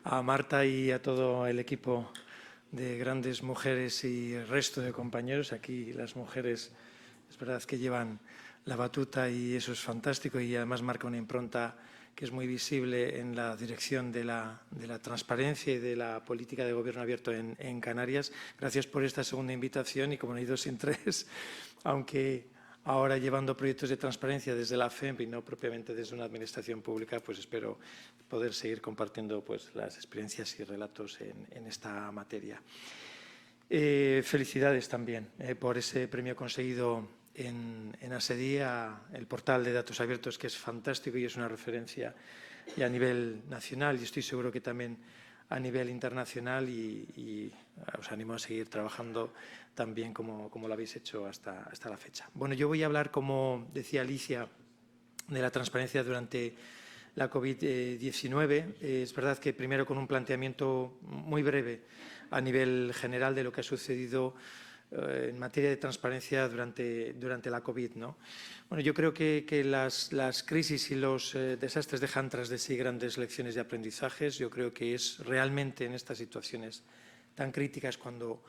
a Marta y a todo el equipo de grandes mujeres y el resto de compañeros. Aquí las mujeres es verdad que llevan la batuta y eso es fantástico y además marca una impronta que es muy visible en la dirección de la transparencia y de la política de gobierno abierto en Canarias. Gracias por esta segunda invitación y como no he ido sin tres, aunque ahora llevando proyectos de transparencia desde la FEMP y no propiamente desde una administración pública, pues espero poder seguir compartiendo pues, las experiencias y relatos en esta materia. Felicidades también por ese premio conseguido en ASEDI, el portal de datos abiertos, que es fantástico y es una referencia y a nivel nacional y estoy seguro que también a nivel internacional y os animo a seguir trabajando tan bien como lo habéis hecho hasta la fecha. Bueno, yo voy a hablar, como decía Alicia, de la transparencia durante la COVID-19. Es verdad que primero con un planteamiento muy breve a nivel general de lo que ha sucedido en materia de transparencia durante la COVID, ¿no? Bueno, yo creo que las crisis y los desastres dejan tras de sí grandes lecciones de aprendizajes. Yo creo que es realmente en estas situaciones tan críticas cuando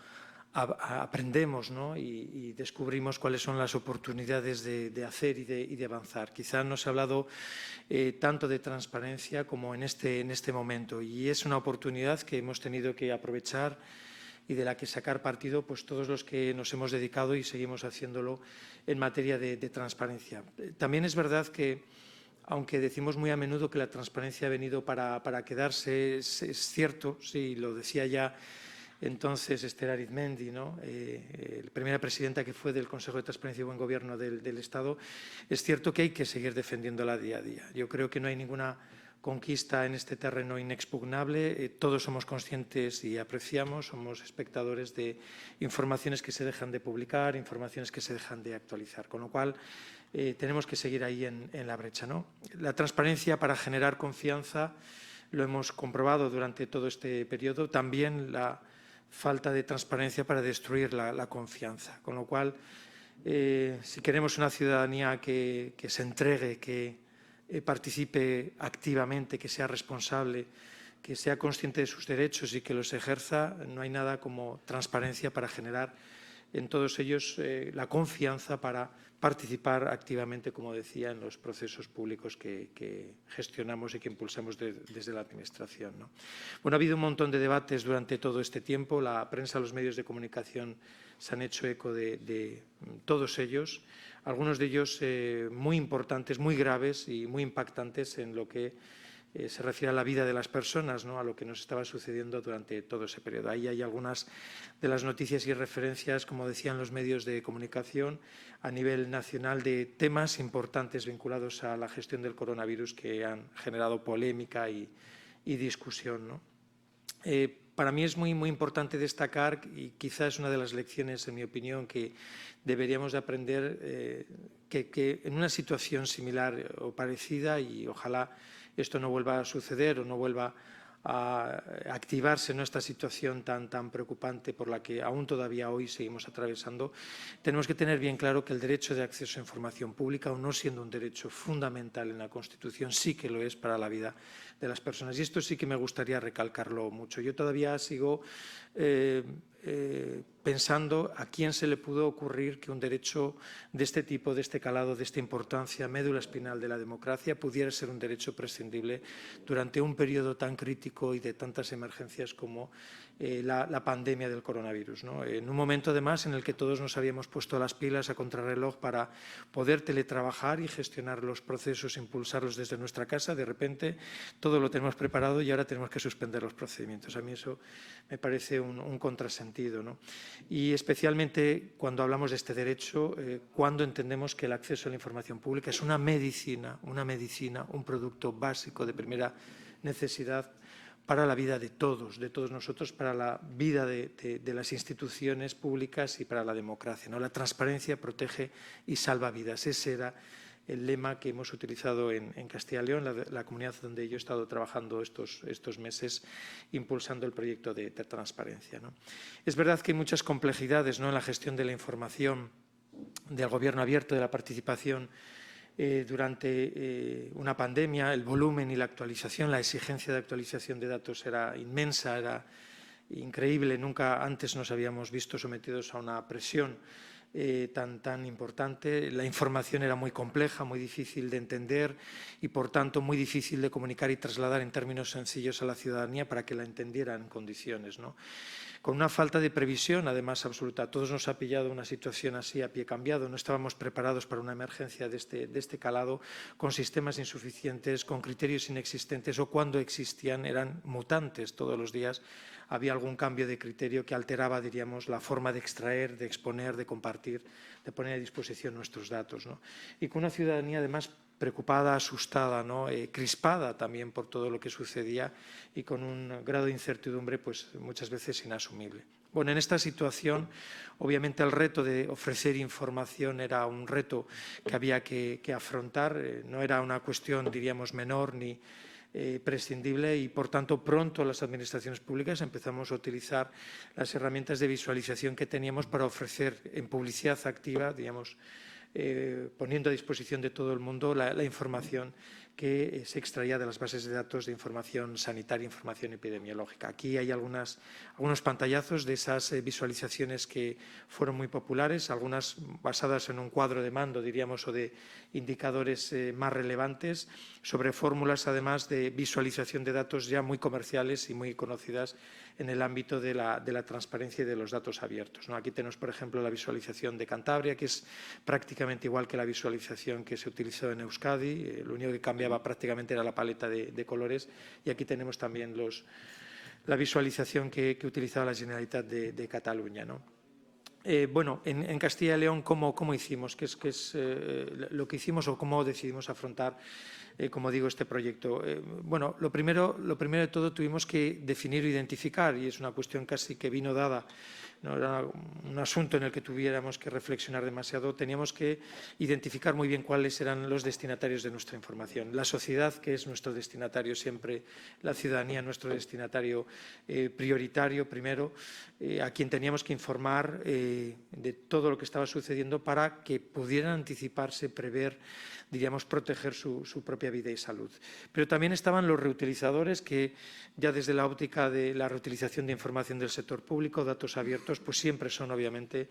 aprendemos, ¿no? y descubrimos cuáles son las oportunidades de hacer y de avanzar. Quizá no se ha hablado tanto de transparencia como en este momento y es una oportunidad que hemos tenido que aprovechar y de la que sacar partido pues, todos los que nos hemos dedicado y seguimos haciéndolo en materia de transparencia. También es verdad que, aunque decimos muy a menudo que la transparencia ha venido para quedarse, es cierto, sí, lo decía ya entonces Esther Arizmendi, ¿no? La primera presidenta que fue del Consejo de Transparencia y Buen Gobierno del Estado, es cierto que hay que seguir defendiéndola día a día. Yo creo que no hay ninguna conquista en este terreno inexpugnable. Todos somos conscientes y apreciamos, somos espectadores de informaciones que se dejan de publicar, informaciones que se dejan de actualizar, con lo cual tenemos que seguir ahí en la brecha, ¿no? La transparencia para generar confianza lo hemos comprobado durante todo este periodo, también la falta de transparencia para destruir la confianza, con lo cual si queremos una ciudadanía que se entregue, que participe activamente, que sea responsable, que sea consciente de sus derechos y que los ejerza, no hay nada como transparencia para generar en todos ellos la confianza para participar activamente, como decía, en los procesos públicos que gestionamos y que impulsamos desde la Administración, ¿no? Bueno, ha habido un montón de debates durante todo este tiempo. La prensa, los medios de comunicación se han hecho eco de todos ellos, algunos de ellos muy importantes, muy graves y muy impactantes en lo que se refiere a la vida de las personas, ¿no? A lo que nos estaba sucediendo durante todo ese periodo. Ahí hay algunas de las noticias y referencias, como decían los medios de comunicación, a nivel nacional de temas importantes vinculados a la gestión del coronavirus que han generado polémica y discusión, ¿no? Para mí es muy importante destacar, y quizás es una de las lecciones, en mi opinión, que deberíamos de aprender, que en una situación similar o parecida, y ojalá esto no vuelva a suceder o no vuelva a activarse en esta situación tan preocupante por la que aún todavía hoy seguimos atravesando, tenemos que tener bien claro que el derecho de acceso a información pública, aun no siendo un derecho fundamental en la Constitución, sí que lo es para la vida de las personas. Y esto sí que me gustaría recalcarlo mucho. Yo todavía sigo pensando a quién se le pudo ocurrir que un derecho de este tipo, de este calado, de esta importancia, médula espinal de la democracia, pudiera ser un derecho prescindible durante un periodo tan crítico y de tantas emergencias como la pandemia del coronavirus, ¿no? En un momento, además, en el que todos nos habíamos puesto las pilas a contrarreloj para poder teletrabajar y gestionar los procesos, impulsarlos desde nuestra casa, de repente todo lo tenemos preparado y ahora tenemos que suspender los procedimientos. A mí eso me parece un contrasentido, ¿no? Y especialmente cuando hablamos de este derecho, cuando entendemos que el acceso a la información pública es una medicina, un producto básico de primera necesidad para la vida de todos nosotros, para la vida de las instituciones públicas y para la democracia, ¿no? La transparencia protege y salva vidas. Ese era el lema que hemos utilizado en Castilla y León, la comunidad donde yo he estado trabajando estos meses, impulsando el proyecto de transparencia, ¿no? Es verdad que hay muchas complejidades, ¿no?, en la gestión de la información, del gobierno abierto, de la participación durante una pandemia, el volumen y la actualización, la exigencia de actualización de datos era inmensa, era increíble. Nunca antes nos habíamos visto sometidos a una presión tan importante. La información era muy compleja, muy difícil de entender y, por tanto, muy difícil de comunicar y trasladar en términos sencillos a la ciudadanía para que la entendiera en condiciones, ¿no? Con una falta de previsión, además, absoluta. A todos nos ha pillado una situación así a pie cambiado. No estábamos preparados para una emergencia de este calado, con sistemas insuficientes, con criterios inexistentes o, cuando existían, eran mutantes. Todos los días había algún cambio de criterio que alteraba, diríamos, la forma de extraer, de exponer, de compartir, de poner a disposición nuestros datos, ¿no? Y con una ciudadanía, además, preocupada, asustada, ¿no? Crispada también por todo lo que sucedía y con un grado de incertidumbre pues, muchas veces inasumible. Bueno, en esta situación, obviamente, el reto de ofrecer información era un reto que había que afrontar. No era una cuestión, diríamos, menor ni prescindible y, por tanto, pronto las administraciones públicas empezamos a utilizar las herramientas de visualización que teníamos para ofrecer en publicidad activa, digamos, poniendo a disposición de todo el mundo la información que se extraía de las bases de datos de información sanitaria, información epidemiológica. Aquí hay algunos pantallazos de esas visualizaciones que fueron muy populares, algunas basadas en un cuadro de mando, diríamos, o de indicadores más relevantes, sobre fórmulas, además, de visualización de datos ya muy comerciales y muy conocidas en el ámbito de la transparencia y de los datos abiertos, ¿no? Aquí tenemos, por ejemplo, la visualización de Cantabria, que es prácticamente igual que la visualización que se utilizó en Euskadi. Lo único que cambiaba prácticamente era la paleta de colores. Y aquí tenemos también la visualización que utilizaba la Generalitat de Cataluña, ¿no? Bueno, en Castilla y León, ¿cómo hicimos? ¿Qué es lo que hicimos o cómo decidimos afrontar, como digo, este proyecto? Bueno, lo primero de todo tuvimos que definir o identificar, y es una cuestión casi que vino dada, no era un asunto en el que tuviéramos que reflexionar demasiado. Teníamos que identificar muy bien cuáles eran los destinatarios de nuestra información. La sociedad, que es nuestro destinatario siempre, la ciudadanía, nuestro destinatario prioritario primero, a quien teníamos que informar de todo lo que estaba sucediendo para que pudieran anticiparse, prever, diríamos, proteger su propia vida y salud. Pero también estaban los reutilizadores, que ya desde la óptica de la reutilización de información del sector público, datos abiertos, pues siempre son, obviamente,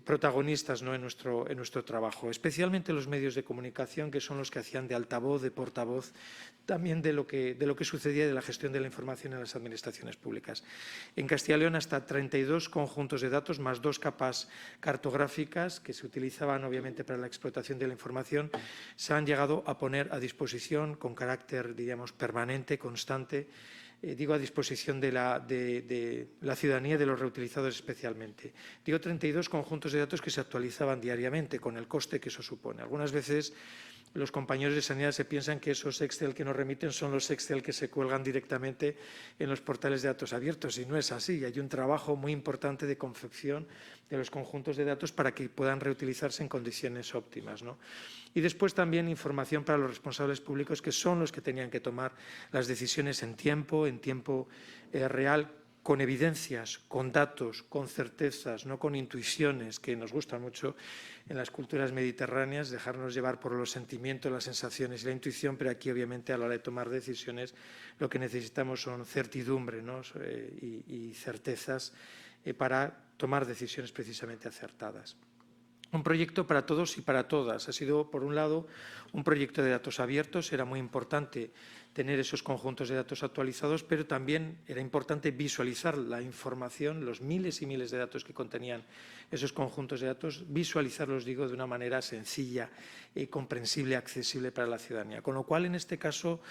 protagonistas, ¿no?, en nuestro trabajo, especialmente los medios de comunicación, que son los que hacían de altavoz, de portavoz, también de lo que sucedía y de la gestión de la información en las administraciones públicas. En Castilla y León, hasta 32 conjuntos de datos, más 2 capas cartográficas que se utilizaban, obviamente, para la explotación de la información, se han llegado a poner a disposición con carácter, diríamos, permanente, constante, digo, a disposición de la ciudadanía y de los reutilizadores especialmente. Digo, 32 conjuntos de datos que se actualizaban diariamente, con el coste que eso supone. Algunas veces los compañeros de sanidad se piensan que esos Excel que nos remiten son los Excel que se cuelgan directamente en los portales de datos abiertos, y no es así. Hay un trabajo muy importante de confección de los conjuntos de datos para que puedan reutilizarse en condiciones óptimas, ¿no? Y después también información para los responsables públicos, que son los que tenían que tomar las decisiones en tiempo real, con evidencias, con datos, con certezas, no con intuiciones, que nos gustan mucho en las culturas mediterráneas, dejarnos llevar por los sentimientos, las sensaciones y la intuición, pero aquí, obviamente, a la hora de tomar decisiones, lo que necesitamos son certidumbre, ¿no?, y certezas para tomar decisiones precisamente acertadas. Un proyecto para todos y para todas. Ha sido, por un lado, un proyecto de datos abiertos. Era muy importante tener esos conjuntos de datos actualizados, pero también era importante visualizar la información, los miles y miles de datos que contenían esos conjuntos de datos, visualizarlos, digo, de una manera sencilla, comprensible, accesible para la ciudadanía. Con lo cual, en este caso,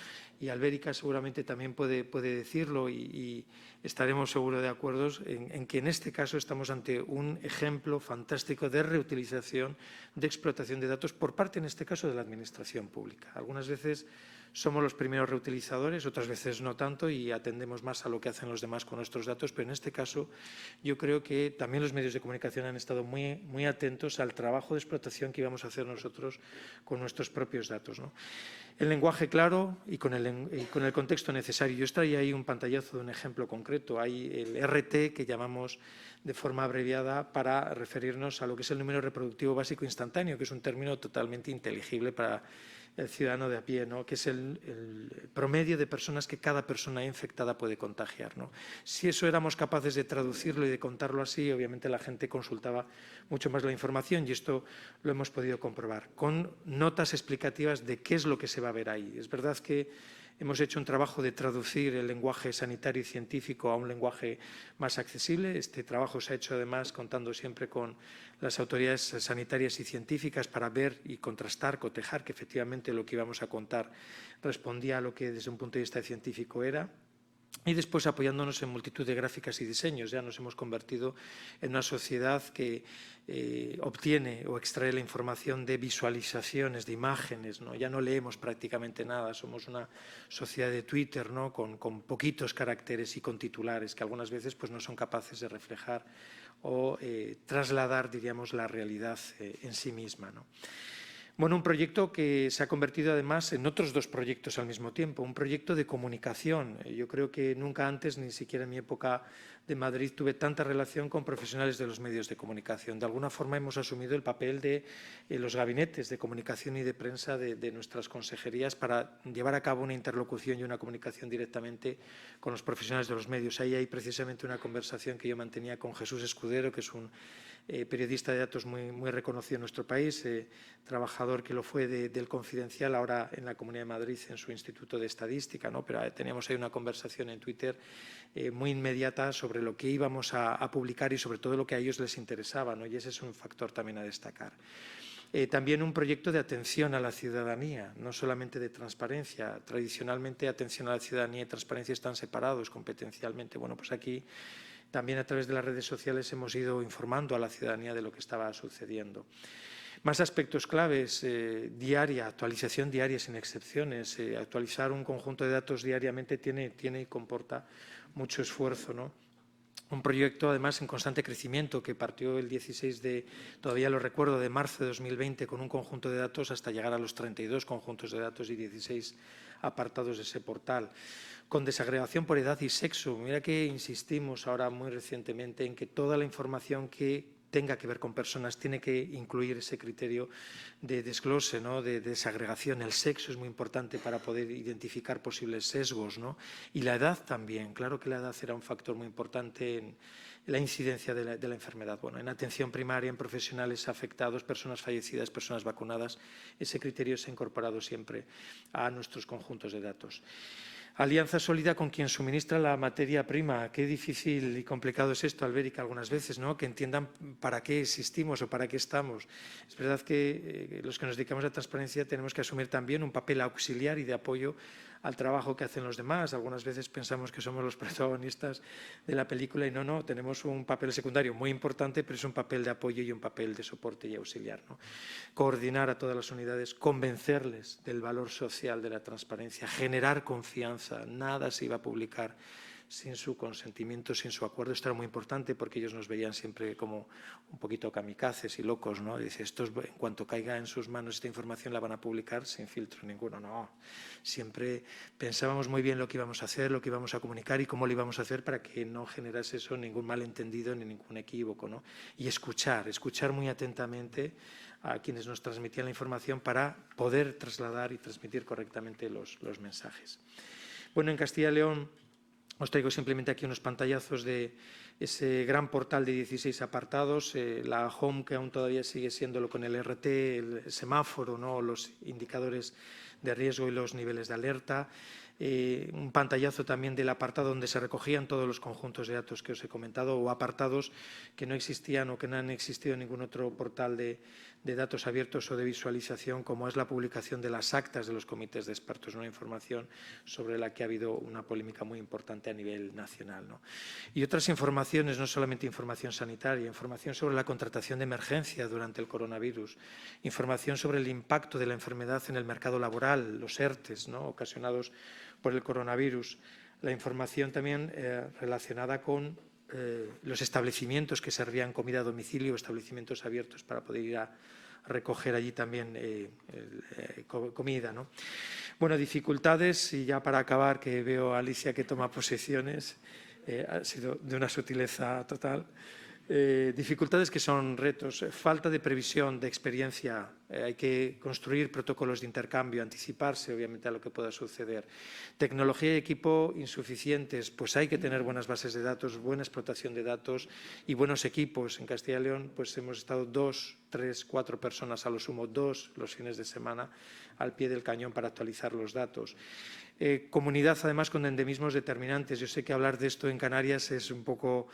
y Albérica seguramente también puede decirlo, y estaremos seguros de acuerdo en que en este caso estamos ante un ejemplo fantástico de reutilización, de explotación de datos por parte, en este caso, de la Administración pública. Algunas veces somos los primeros reutilizadores, otras veces no tanto y atendemos más a lo que hacen los demás con nuestros datos, pero en este caso yo creo que también los medios de comunicación han estado muy atentos al trabajo de explotación que íbamos a hacer nosotros con nuestros propios datos, ¿no? El lenguaje claro y con el contexto necesario. Yo extraía ahí un pantallazo de un ejemplo concreto. Hay el RT, que llamamos de forma abreviada para referirnos a lo que es el número reproductivo básico instantáneo, que es un término totalmente inteligible para el ciudadano de a pie, ¿no? Que es el promedio de personas que cada persona infectada puede contagiar, ¿no? Si eso éramos capaces de traducirlo y de contarlo así, obviamente la gente consultaba mucho más la información y esto lo hemos podido comprobar, con notas explicativas de qué es lo que se va a ver ahí. Es verdad que hemos hecho un trabajo de traducir el lenguaje sanitario y científico a un lenguaje más accesible. Este trabajo se ha hecho además contando siempre con las autoridades sanitarias y científicas para ver y contrastar, cotejar que efectivamente lo que íbamos a contar respondía a lo que desde un punto de vista científico era. Y después apoyándonos en multitud de gráficas y diseños. Ya nos hemos convertido en una sociedad que obtiene o extrae la información de visualizaciones, de imágenes, ¿no? Ya no leemos prácticamente nada, somos una sociedad de Twitter, ¿no? con poquitos caracteres y con titulares que algunas veces pues, no son capaces de reflejar o trasladar, diríamos, la realidad en sí misma, ¿no? Bueno, un proyecto que se ha convertido además en otros dos proyectos al mismo tiempo, un proyecto de comunicación. Yo creo que nunca antes, ni siquiera en mi época de Madrid, tuve tanta relación con profesionales de los medios de comunicación. De alguna forma hemos asumido el papel de los gabinetes de comunicación y de prensa de nuestras consejerías para llevar a cabo una interlocución y una comunicación directamente con los profesionales de los medios. Ahí hay precisamente una conversación que yo mantenía con Jesús Escudero, que es un periodista de datos muy reconocido en nuestro país, trabajador que lo fue del Confidencial, ahora en la Comunidad de Madrid en su Instituto de Estadística, ¿no? Pero teníamos ahí una conversación en Twitter muy inmediata sobre lo que íbamos a publicar y sobre todo lo que a ellos les interesaba, ¿no? Y ese es un factor también a destacar. También un proyecto de atención a la ciudadanía, no solamente de transparencia. Tradicionalmente, atención a la ciudadanía y transparencia están separados competencialmente. Bueno, pues aquí también a través de las redes sociales hemos ido informando a la ciudadanía de lo que estaba sucediendo. Más aspectos claves, actualización diaria sin excepciones. Actualizar un conjunto de datos diariamente tiene y comporta mucho esfuerzo, ¿no? Un proyecto, además, en constante crecimiento que partió el 16 todavía lo recuerdo, de marzo de 2020 con un conjunto de datos hasta llegar a los 32 conjuntos de datos y 16 apartados de ese portal. Con desagregación por edad y sexo. Mira que insistimos ahora muy recientemente en que toda la información que tenga que ver con personas tiene que incluir ese criterio de desglose, ¿no? de desagregación. El sexo es muy importante para poder identificar posibles sesgos, ¿no? Y la edad también. Claro que la edad era un factor muy importante en la incidencia de la enfermedad. Bueno, en atención primaria, en profesionales afectados, personas fallecidas, personas vacunadas, ese criterio se ha incorporado siempre a nuestros conjuntos de datos. Alianza sólida con quien suministra la materia prima. Qué difícil y complicado es esto, Albérica, algunas veces, ¿no? Que entiendan para qué existimos o para qué estamos. Es verdad que los que nos dedicamos a la transparencia tenemos que asumir también un papel auxiliar y de apoyo al trabajo que hacen los demás. Algunas veces pensamos que somos los protagonistas de la película y no, tenemos un papel secundario muy importante, pero es un papel de apoyo y un papel de soporte y auxiliar, ¿no? Coordinar a todas las unidades, convencerles del valor social de la transparencia, generar confianza. Nada se iba a publicar sin su consentimiento, sin su acuerdo. Esto era muy importante porque ellos nos veían siempre como un poquito kamikazes y locos, ¿no? Dice, estos, en cuanto caiga en sus manos esta información la van a publicar sin filtro ninguno. No, siempre pensábamos muy bien lo que íbamos a hacer, lo que íbamos a comunicar y cómo lo íbamos a hacer para que no generase eso ningún malentendido ni ningún equívoco, ¿no? Y escuchar muy atentamente a quienes nos transmitían la información para poder trasladar y transmitir correctamente los mensajes. Bueno, en Castilla y León os traigo simplemente aquí unos pantallazos de ese gran portal de 16 apartados, la home que aún todavía sigue siéndolo con el RT, el semáforo, ¿no? Los indicadores de riesgo y los niveles de alerta, un pantallazo también del apartado donde se recogían todos los conjuntos de datos que os he comentado, o apartados que no existían o que no han existido en ningún otro portal de datos abiertos o de visualización, como es la publicación de las actas de los comités de expertos, una información sobre la que ha habido una polémica muy importante a nivel nacional, ¿no? Y otras informaciones, no solamente información sanitaria, información sobre la contratación de emergencia durante el coronavirus, información sobre el impacto de la enfermedad en el mercado laboral, los ERTES, ¿no?, ocasionados por el coronavirus, la información también relacionada con los establecimientos que servían comida a domicilio, establecimientos abiertos para poder ir a recoger allí también comida, ¿no? Bueno, dificultades, y ya para acabar, que veo a Alicia que toma posesiones, ha sido de una sutileza total. Dificultades que son retos, falta de previsión, de experiencia, hay que construir protocolos de intercambio, anticiparse obviamente a lo que pueda suceder. Tecnología y equipo insuficientes, pues hay que tener buenas bases de datos, buena explotación de datos y buenos equipos. En Castilla y León pues hemos estado 2, 3, 4 personas a lo sumo, 2 los fines de semana al pie del cañón para actualizar los datos. Comunidad además con endemismos determinantes. Yo sé que hablar de esto en Canarias es un poco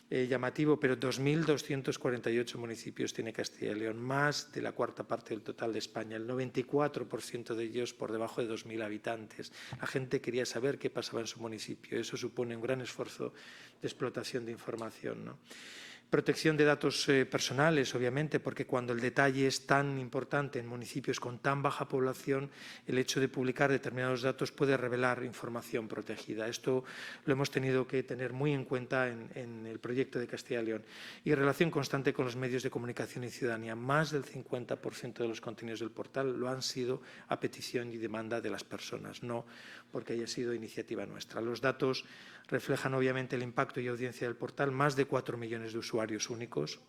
llamativo, pero 2.248 municipios tiene Castilla y León, más de la cuarta parte del total de España, el 94% de ellos por debajo de 2.000 habitantes. La gente quería saber qué pasaba en su municipio. Eso supone un gran esfuerzo de explotación de información, ¿no? Protección de datos personales, obviamente, porque cuando el detalle es tan importante en municipios con tan baja población, el hecho de publicar determinados datos puede revelar información protegida. Esto lo hemos tenido que tener muy en cuenta en el proyecto de Castilla y León. Y relación constante con los medios de comunicación y ciudadanía. Más del 50% de los contenidos del portal lo han sido a petición y demanda de las personas, no porque haya sido iniciativa nuestra. Los datos reflejan obviamente el impacto y audiencia del portal, más de 4 millones de usuarios únicos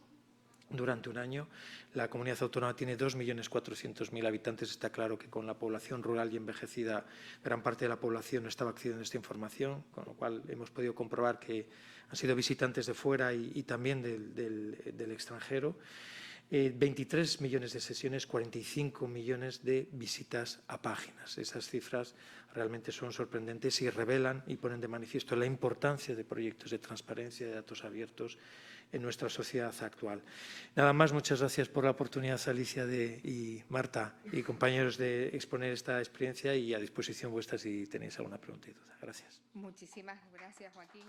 durante un año. La comunidad autónoma tiene 2.400.000 habitantes. Está claro que con la población rural y envejecida, gran parte de la población no estaba accediendo a esta información, con lo cual hemos podido comprobar que han sido visitantes de fuera y también del extranjero. 23 millones de sesiones, 45 millones de visitas a páginas. Esas cifras realmente son sorprendentes y revelan y ponen de manifiesto la importancia de proyectos de transparencia, de datos abiertos en nuestra sociedad actual. Nada más, muchas gracias por la oportunidad, Alicia y Marta y compañeros, de exponer esta experiencia, y a disposición vuestra si tenéis alguna pregunta y duda. Gracias. Muchísimas gracias, Joaquín.